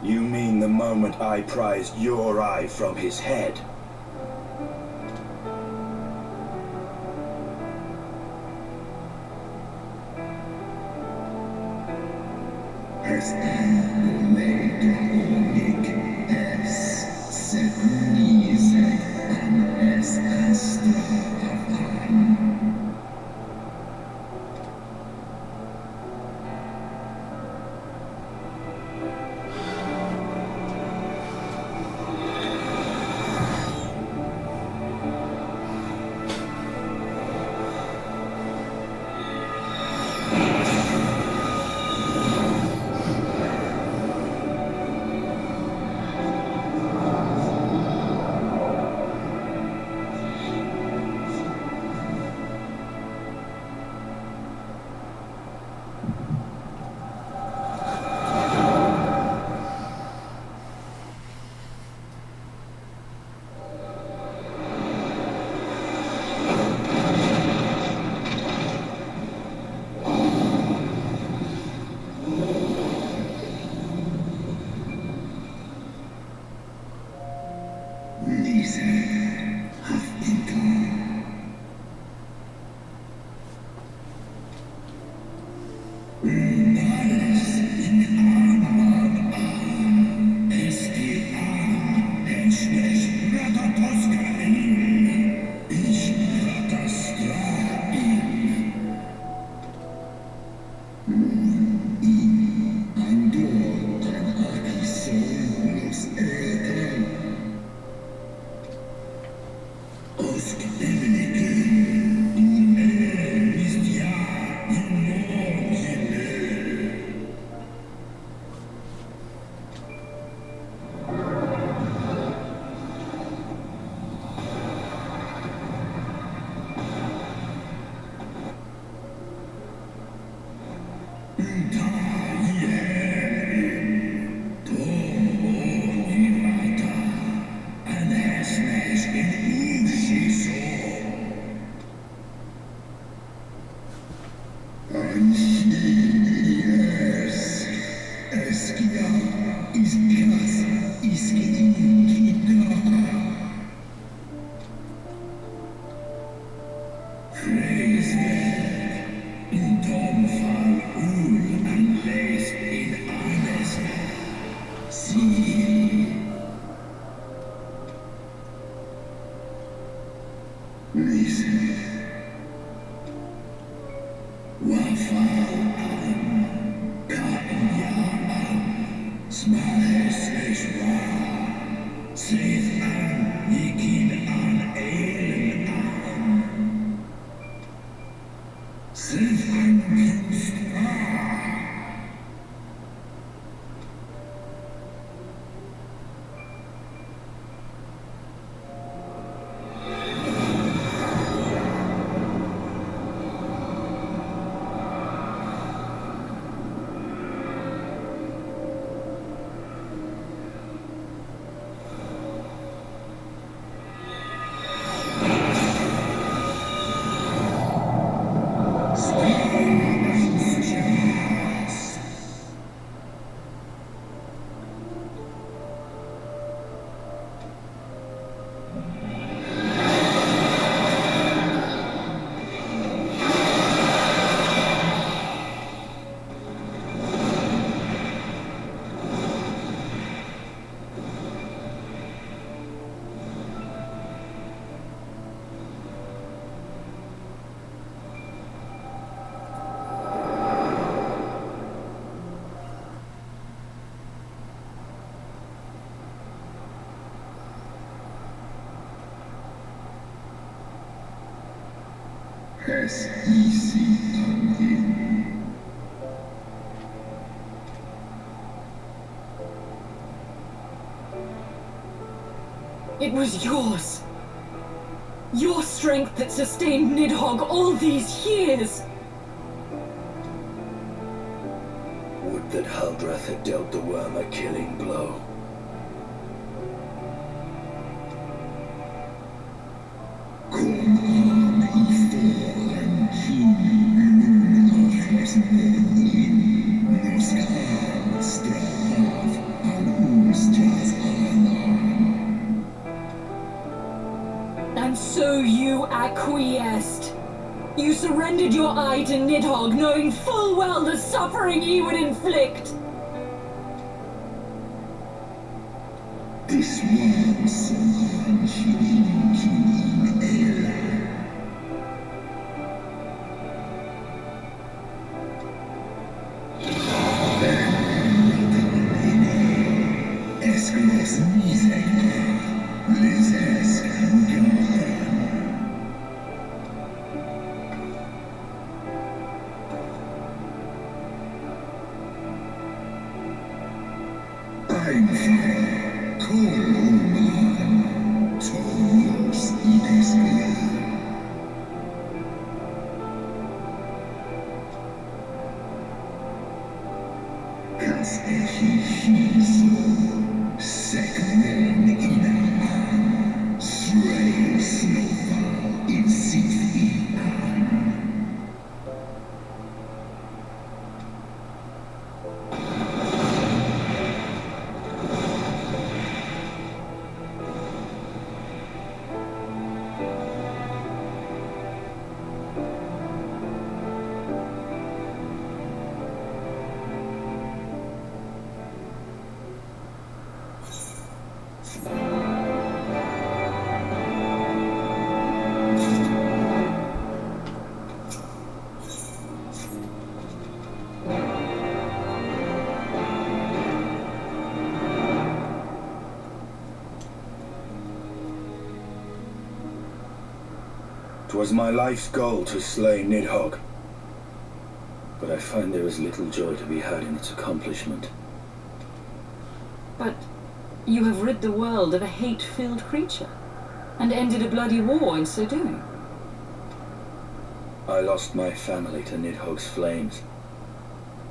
You mean the moment I prized your eye from his head? It was yours. Your strength that sustained Nidhogg all these years. Would that Haldrath had dealt the worm a killing blow. Come on, So you acquiesced. You surrendered your eye to Nidhogg, knowing full well the suffering he would inflict. This was Twas my life's goal to slay Nidhogg, but I find there is little joy to be had in its accomplishment. But you have rid the world of a hate-filled creature, and ended a bloody war in so doing. I lost my family to Nidhogg's flames,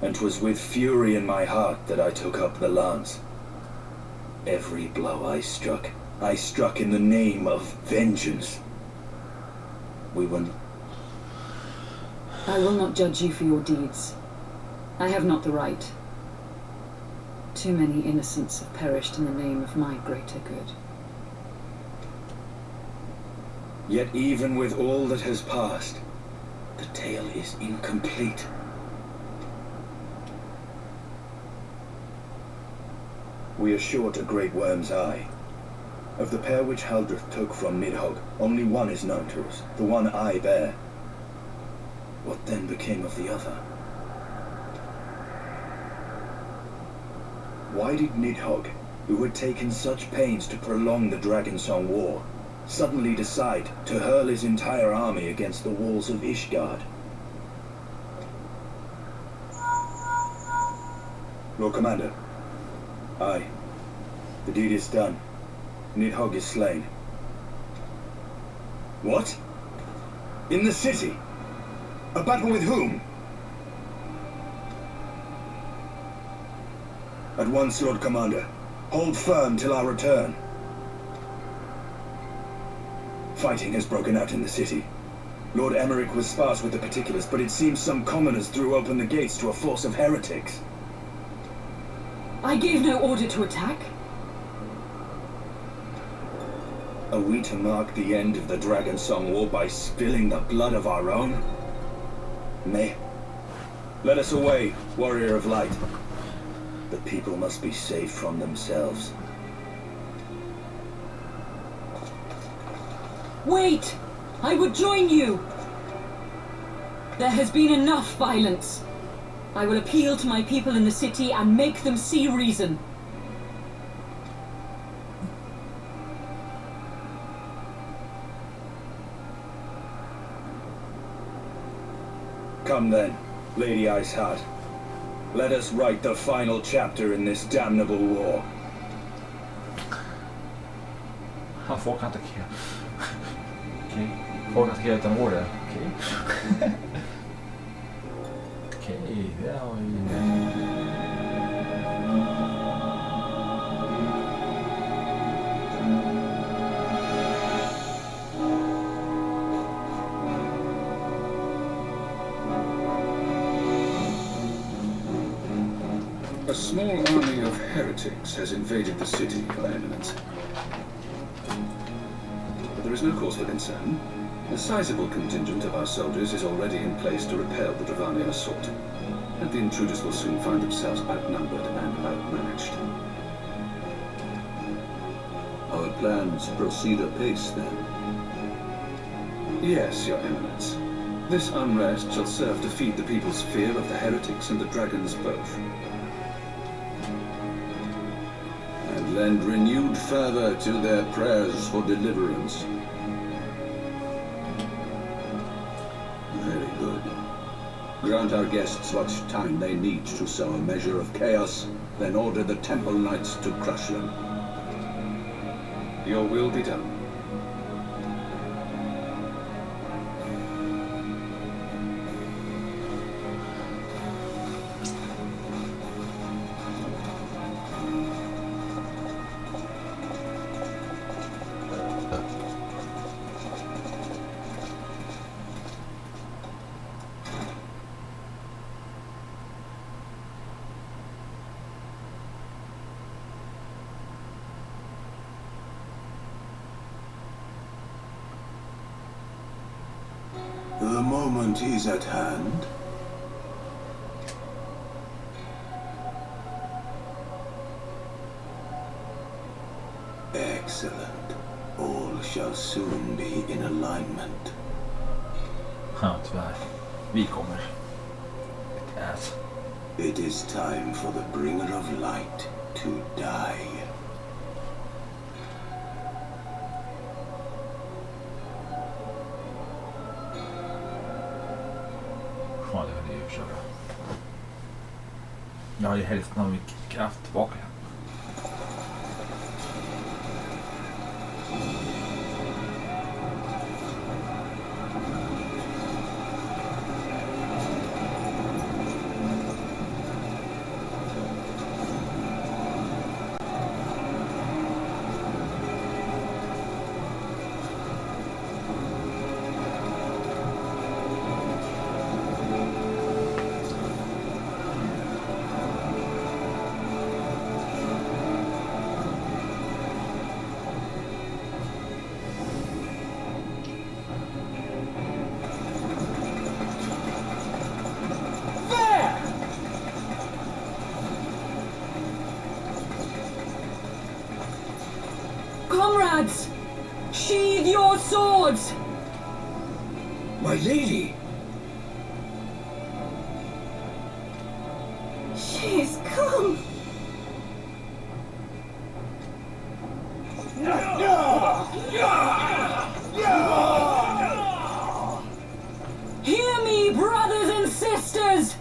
and 'twas with fury in my heart that I took up the lance. Every blow I struck in the name of vengeance. I will not judge you for your deeds. I have not the right. Too many innocents have perished in the name of my greater good. Yet even with all that has passed, the tale is incomplete. We are short a great worm's eye. Of the pair which Haldreth took from Nidhogg, only one is known to us, the one I bear. What then became of the other? Why did Nidhogg, who had taken such pains to prolong the Dragonsong War, suddenly decide to hurl his entire army against the walls of Ishgard? Lord Commander. Aye. The deed is done. Nidhogg is slain. What? In the city? A battle with whom? At once, Lord Commander. Hold firm till our return. Fighting has broken out in the city. Lord Emmerich was sparse with the particulars, but it seems some commoners threw open the gates to a force of heretics. I gave no order to attack. Are we to mark the end of the Dragonsong War by spilling the blood of our own? Nay. Let us away, warrior of light. The people must be saved from themselves. Wait! I would join you! There has been enough violence. I will appeal to my people in the city and make them see reason. Come then, Lady Iceheart. Let us write the final chapter in this damnable war. Folk kan attackera. Okej. Folk attackerar utan order. Okej. Okej, det har vi... A small army of heretics has invaded the city, Your Eminence. there is no cause for concern. A sizable contingent of our soldiers is already in place to repel the Dravanian assault, and the intruders will soon find themselves outnumbered and outmatched. Our plans proceed apace, then? Yes, Your Eminence. This unrest shall serve to feed the people's fear of the heretics and the dragons both. And lend renewed fervor to their prayers for deliverance. Very good. Grant our guests what time they need to sow a measure of chaos, then order the Temple Knights to crush them. Your will be done. The moment is at hand. Excellent. All shall soon be in alignment. Ja, tyvärr. Vi kommer. Yes. It is time for the bringer of light to die. Ja, det är ju så bra. Jag har ju hälften av min kraft tillbaka igen. Comrades! Sheathe your swords! My lady! She's come! Hear me, brothers and sisters!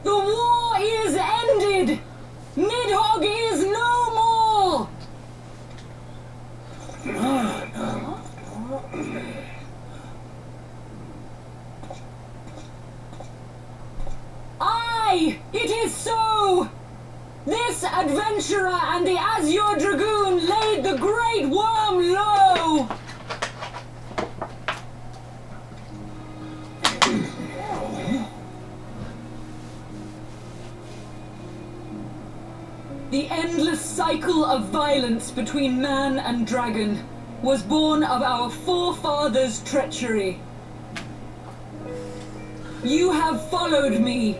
The war is ended! Nidhogg is no more! Aye, it is so! This adventurer and the Azure Dragoon laid the Great Worm low! The endless cycle of violence between man and dragon was born of our forefathers' treachery. You have followed me,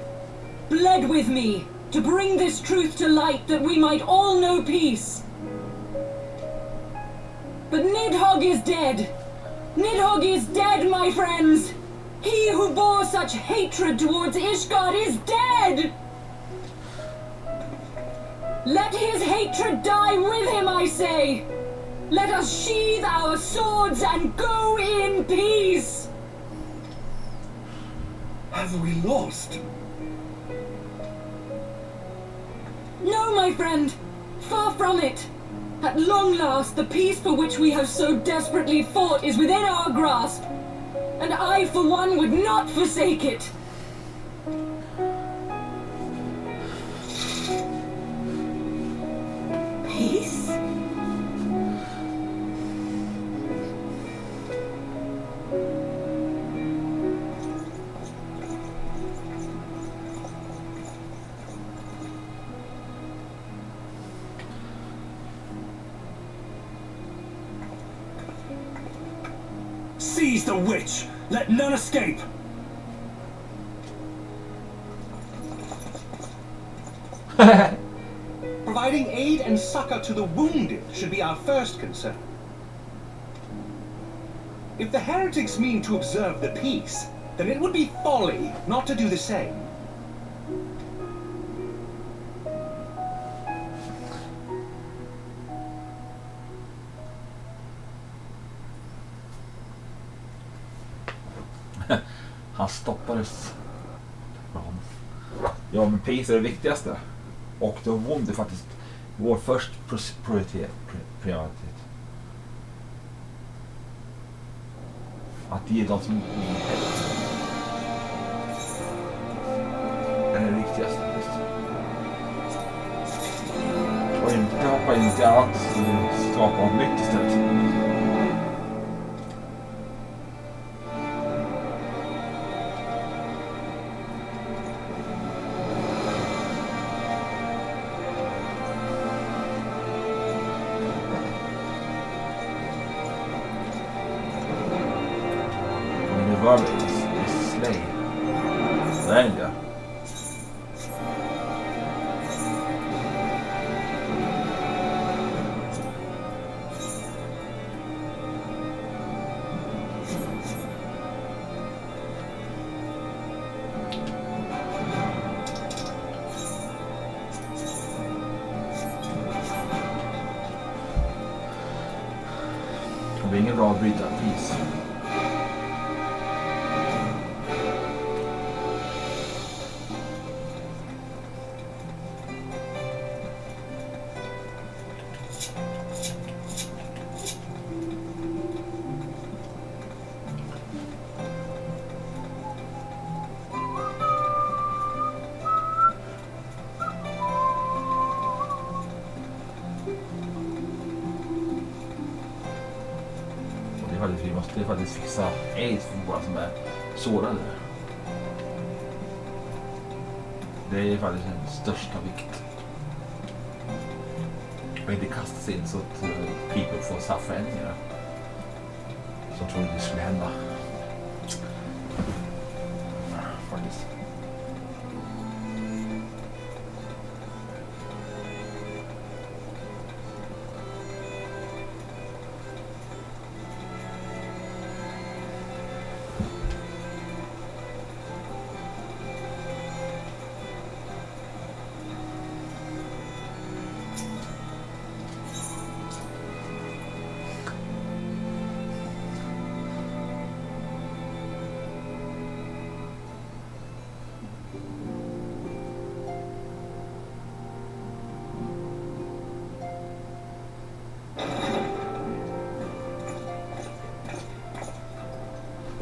bled with me, to bring this truth to light that we might all know peace. But Nidhogg is dead. Nidhogg is dead, my friends. He who bore such hatred towards Ishgard is dead. Let his hatred die with him, I say. Let us sheathe our swords and go in peace. Have we lost? No, my friend. Far from it. At long last, the peace for which we have so desperately fought is within our grasp. And I, for one, would not forsake it. Peace? Seize the witch! Let none escape! Providing aid and succor to the wounded should be our first concern. If the heretics mean to observe the peace, then it would be folly not to do the same. Han stoppades. Ja, men peace är det viktigaste. Och då våld är faktiskt vår först prioritet. Att ge dem som är det viktigaste. Och inte hoppa in till allt, skapa något nytt istället. Var är Slay? Där är det. Det är ingen bra att bryta pris. Vi måste faktiskt fixa aids för våra som är sårade. Det är faktiskt den största vikt. Och inte kastas in så att people får suffer än mer. Som trodde det skulle hända. Faktiskt.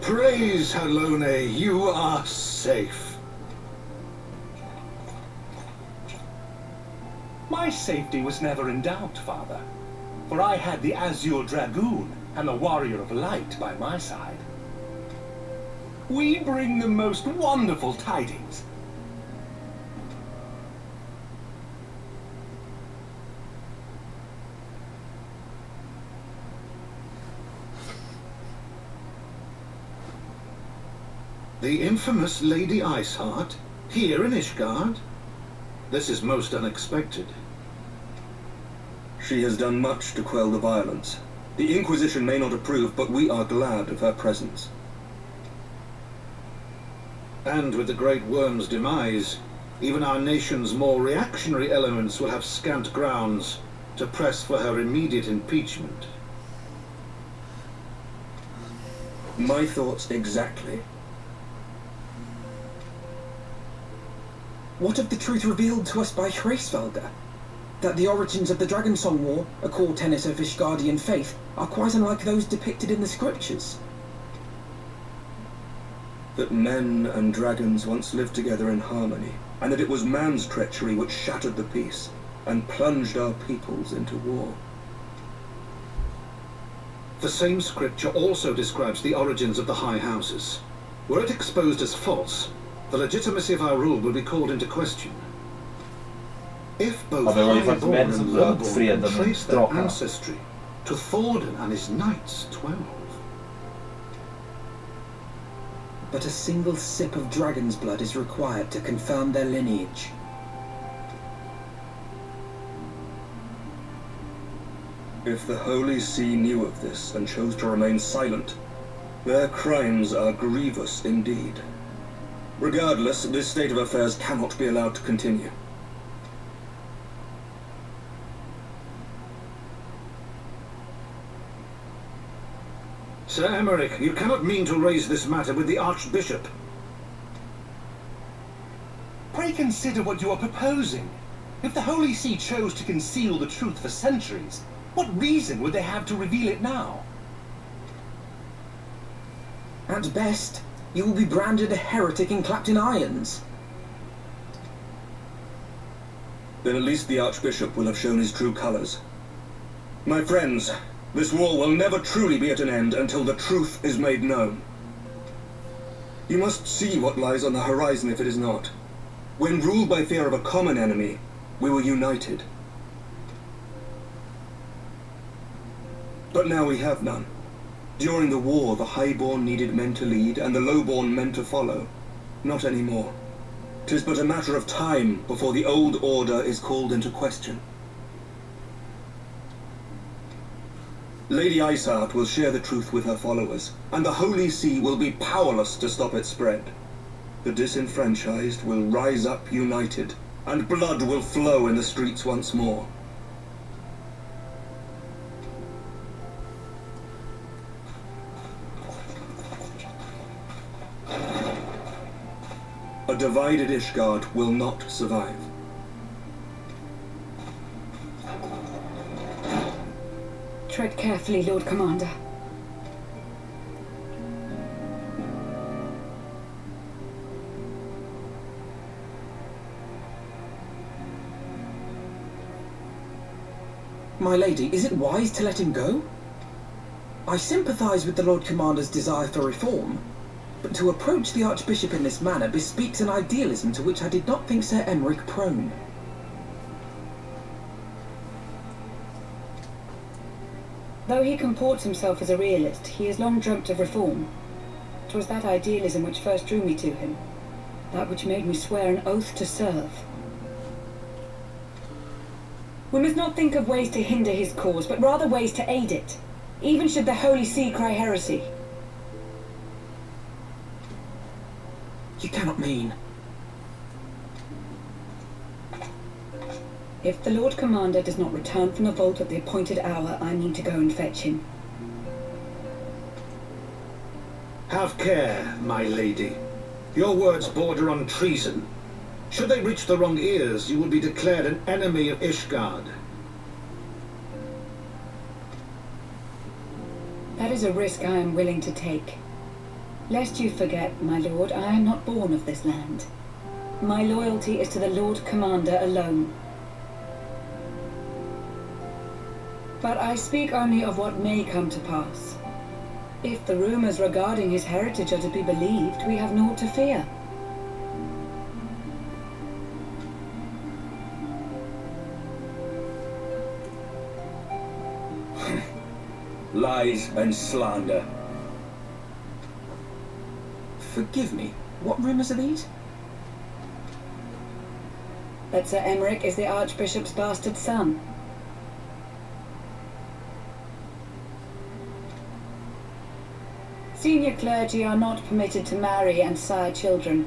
Praise Halone, you are safe. My safety was never in doubt, Father, for I had the Azure Dragoon and the Warrior of Light by my side. We bring the most wonderful tidings. The infamous Lady Iceheart, here in Ishgard? This is most unexpected. She has done much to quell the violence. The Inquisition may not approve, but we are glad of her presence. And with the Great Worm's demise, even our nation's more reactionary elements will have scant grounds to press for her immediate impeachment. My thoughts exactly. What of the truth revealed to us by Hraesvelda? That the origins of the Dragonsong War, a core tenet of Ishgardian faith, are quite unlike those depicted in the scriptures. That men and dragons once lived together in harmony, and that it was man's treachery which shattered the peace and plunged our peoples into war. The same scripture also describes the origins of the High Houses. Were it exposed as false, the legitimacy of our rule will be called into question. If both det var ju faktiskt Highborn män som and bröt Lowborn freden can med trace their drakarna. ancestry to Thordan and his knights 12. but a single sip of dragon's blood is required to confirm their lineage. If the Holy See knew of this and chose to remain silent, their crimes are grievous indeed. Regardless, this state of affairs cannot be allowed to continue. Sir Emmerich, you cannot mean to raise this matter with the Archbishop. Pray consider what you are proposing. If the Holy See chose to conceal the truth for centuries, what reason would they have to reveal it now? At best, you will be branded a heretic and clapped in irons. Then at least the Archbishop will have shown his true colors. My friends, this war will never truly be at an end until the truth is made known. You must see what lies on the horizon if it is not. When ruled by fear of a common enemy, we were united. But now we have none. During the war, the highborn needed men to lead, and the lowborn men to follow. Not anymore. 'Tis but a matter of time before the old order is called into question. Lady Isart will share the truth with her followers, and the Holy See will be powerless to stop its spread. The disenfranchised will rise up united, and blood will flow in the streets once more. A divided Ishgard will not survive. Tread carefully, Lord Commander. My lady, is it wise to let him go? I sympathize with the Lord Commander's desire for reform, but to approach the Archbishop in this manner bespeaks an idealism to which I did not think Sir Emmerich prone. Though he comports himself as a realist, he has long dreamt of reform. 'Twas that idealism which first drew me to him, that which made me swear an oath to serve. We must not think of ways to hinder his cause, but rather ways to aid it, even should the Holy See cry heresy. You cannot mean... If the Lord Commander does not return from the vault at the appointed hour, I mean to go and fetch him. Have care, my lady. Your words border on treason. Should they reach the wrong ears, you will be declared an enemy of Ishgard. That is a risk I am willing to take. Lest you forget, my lord, I am not born of this land. My loyalty is to the Lord Commander alone. But I speak only of what may come to pass. If the rumors regarding his heritage are to be believed, we have naught to fear. Lies and slander. Forgive me, what rumors are these? That Sir Emmerich is the Archbishop's bastard son. Senior clergy are not permitted to marry and sire children,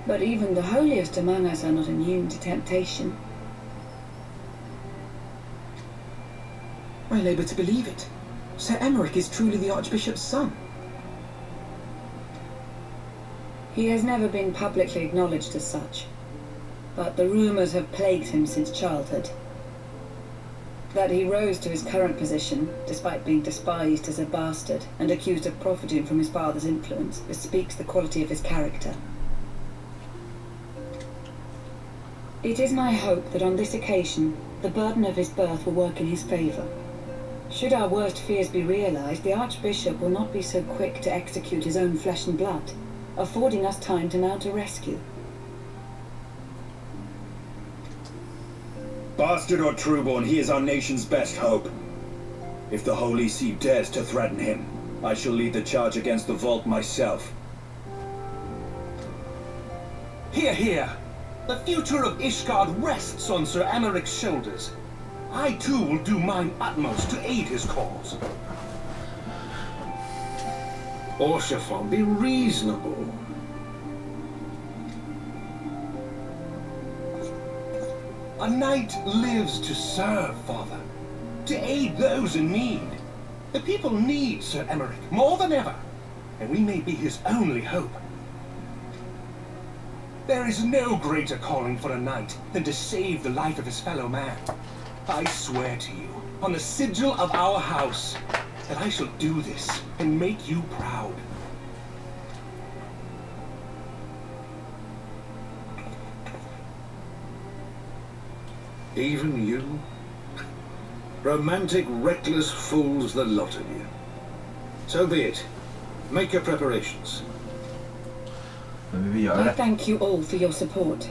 but even the holiest among us are not immune to temptation. I labour to believe it. Sir Emmerich is truly the Archbishop's son. He has never been publicly acknowledged as such, but the rumors have plagued him since childhood. That he rose to his current position, despite being despised as a bastard and accused of profiting from his father's influence, bespeaks the quality of his character. It is my hope that on this occasion, the burden of his birth will work in his favour. Should our worst fears be realized, the Archbishop will not be so quick to execute his own flesh and blood, affording us time to mount a rescue. Bastard or trueborn, he is our nation's best hope. If the Holy See dares to threaten him, I shall lead the charge against the vault myself. Hear, hear. The future of Ishgard rests on Sir Emeric's shoulders. I too will do mine utmost to aid his cause. Orshafon, be reasonable. A knight lives to serve, father. To aid those in need. The people need Sir Emeric more than ever, and we may be his only hope. There is no greater calling for a knight than to save the life of his fellow man. I swear to you, on the sigil of our house, that I shall do this and make you proud. Even you? Romantic, reckless fools, the lot of you. So be it. Make your preparations. Men vi gör I det. thank you all for your support.